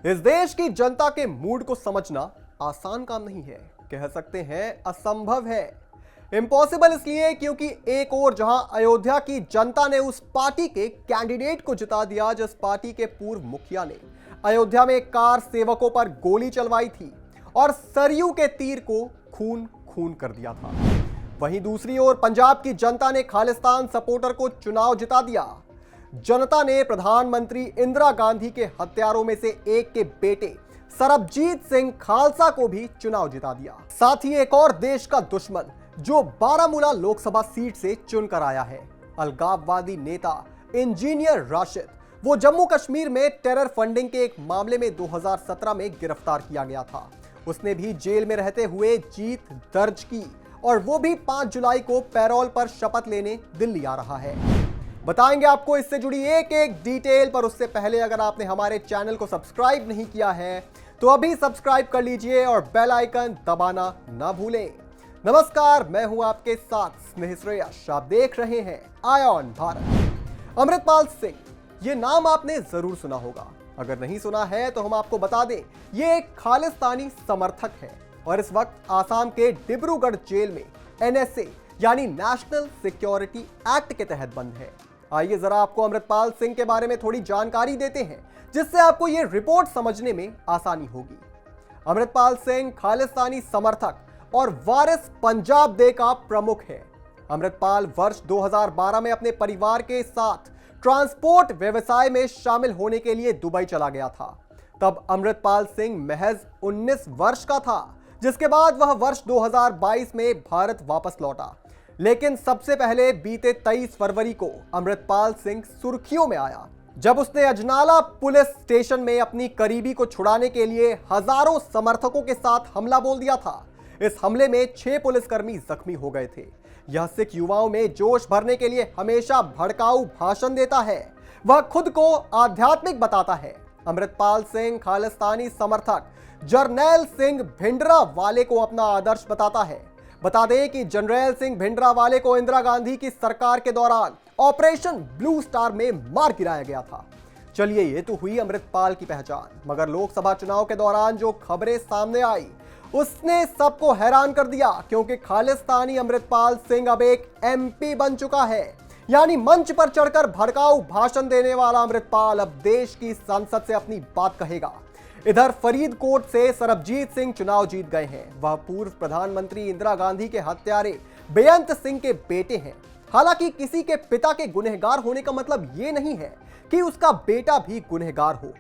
इस देश की जनता के मूड को समझना आसान काम नहीं है, कह सकते हैं असंभव है। इम्पॉसिबल इसलिए क्योंकि एक ओर जहां अयोध्या की जनता ने उस पार्टी के कैंडिडेट को जिता दिया जिस पार्टी के पूर्व मुखिया ने अयोध्या में कार सेवकों पर गोली चलवाई थी और सरयू के तीर को खून खून कर दिया था, वहीं दूसरी ओर पंजाब की जनता ने खालिस्तान सपोर्टर को चुनाव जिता दिया। जनता ने प्रधानमंत्री इंदिरा गांधी के हत्यारों में से एक के बेटे सरबजीत सिंह खालसा को भी चुनाव जिता दिया। साथ ही एक और देश का दुश्मन जो बारामूला लोकसभा सीट से चुनकर आया है, अलगाववादी नेता इंजीनियर राशिद, वो जम्मू कश्मीर में टेरर फंडिंग के एक मामले में 2017 में गिरफ्तार किया गया था। उसने भी जेल में रहते हुए जीत दर्ज की और वो भी 5 जुलाई को पैरोल पर शपथ लेने दिल्ली आ रहा है। बताएंगे आपको इससे जुड़ी एक एक डिटेल, पर उससे पहले अगर आपने हमारे चैनल को सब्सक्राइब नहीं किया है तो अभी सब्सक्राइब कर लीजिए और बेल आइकन दबाना ना भूलें। नमस्कार, मैं हूं आपके साथ स्नेह श्रेयस, आप देख रहे हैं आय ऑन भारत। अमृतपाल सिंह, ये नाम आपने जरूर सुना होगा, अगर नहीं सुना है तो हम आपको बता दें, ये एक खालिस्तानी समर्थक है और इस वक्त आसाम के डिब्रूगढ़ जेल में NSA यानी नेशनल सिक्योरिटी एक्ट के तहत बंद है। आइए जरा आपको अमृतपाल सिंह के बारे में थोड़ी जानकारी देते हैं जिससे आपको ये रिपोर्ट समझने में आसानी होगी। अमृतपाल सिंह खालिस्तानी समर्थक और वारिस पंजाब दे का प्रमुख है। अमृतपाल वर्ष 2012 में अपने परिवार के साथ ट्रांसपोर्ट व्यवसाय में शामिल होने के लिए दुबई चला गया था। तब अमृतपाल सिंह महज 19 वर्ष का था, जिसके बाद वह वर्ष 2022 में भारत वापस लौटा। लेकिन सबसे पहले बीते 23 फरवरी को अमृतपाल सिंह सुर्खियों में आया जब उसने अजनाला पुलिस स्टेशन में अपनी करीबी को छुड़ाने के लिए हजारों समर्थकों के साथ हमला बोल दिया था। इस हमले में 6 पुलिसकर्मी जख्मी हो गए थे। यह सिख युवाओं में जोश भरने के लिए हमेशा भड़काऊ भाषण देता है। वह खुद को आध्यात्मिक बताता है। अमृतपाल सिंह खालिस्तानी समर्थक जरनैल सिंह भिंडरावाले को अपना आदर्श बताता है। बता दें कि जनरल सिंह भिंडरावाले को इंदिरा गांधी की सरकार के दौरान ऑपरेशन ब्लू स्टार में मार गिराया गया था। चलिए, ये तो हुई अमृतपाल की पहचान, मगर लोकसभा चुनाव के दौरान जो खबरें सामने आई उसने सबको हैरान कर दिया, क्योंकि खालिस्तानी अमृतपाल सिंह अब एक MP बन चुका है। यानी मंच पर चढ़कर भड़काऊ भाषण देने वाला अमृतपाल अब देश की संसद से अपनी बात कहेगा। इधर फरीदकोट से सरबजीत सिंह चुनाव जीत गए हैं। वह पूर्व प्रधानमंत्री इंदिरा गांधी के हत्यारे बेअंत सिंह के बेटे हैं। हालांकि किसी के पिता के गुनहगार होने का मतलब ये नहीं है कि उसका बेटा भी गुनहगार हो।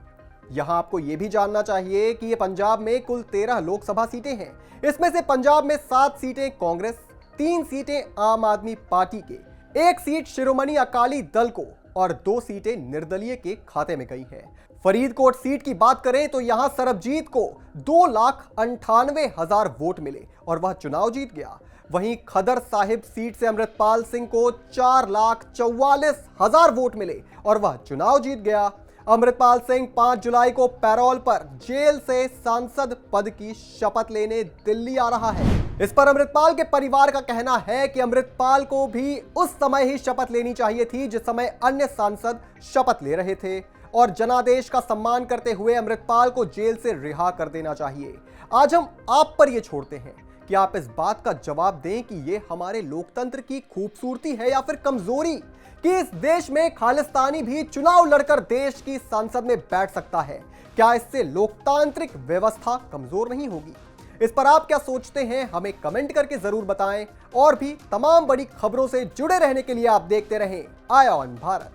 यहां आपको यह भी जानना चाहिए कि ये पंजाब में कुल 13 लोकसभा सीटें हैं। इसमें से पंजाब में 7 सीटें कांग्रेस, 3 सीटें आम आदमी पार्टी के, 1 सीट शिरोमणि अकाली दल को और 2 सीटें निर्दलीय के खाते में गई हैं। फरीदकोट सीट की बात करें तो यहां सरबजीत को 2,98,000 वोट मिले और वह चुनाव जीत गया। वहीं खदर साहिब सीट से अमृतपाल सिंह को 4,44,000 वोट मिले और वह चुनाव जीत गया। अमृतपाल सिंह 5 जुलाई को पैरोल पर जेल से सांसद पद की शपथ लेने दिल्ली आ रहा है। इस पर अमृतपाल के परिवार का कहना है कि अमृतपाल को भी उस समय ही शपथ लेनी चाहिए थी जिस समय अन्य सांसद शपथ ले रहे थे और जनादेश का सम्मान करते हुए अमृतपाल को जेल से रिहा कर देना चाहिए। आज हम आप पर यह छोड़ते हैं कि आप इस बात का जवाब दें कि यह हमारे लोकतंत्र की खूबसूरती है या फिर कमजोरी, कि इस देश में खालिस्तानी भी चुनाव लड़कर देश की संसद में बैठ सकता है। क्या इससे लोकतांत्रिक व्यवस्था कमजोर नहीं होगी? इस पर आप क्या सोचते हैं, हमें कमेंट करके जरूर बताएं। और भी तमाम बड़ी खबरों से जुड़े रहने के लिए आप देखते रहें आय ऑन भारत।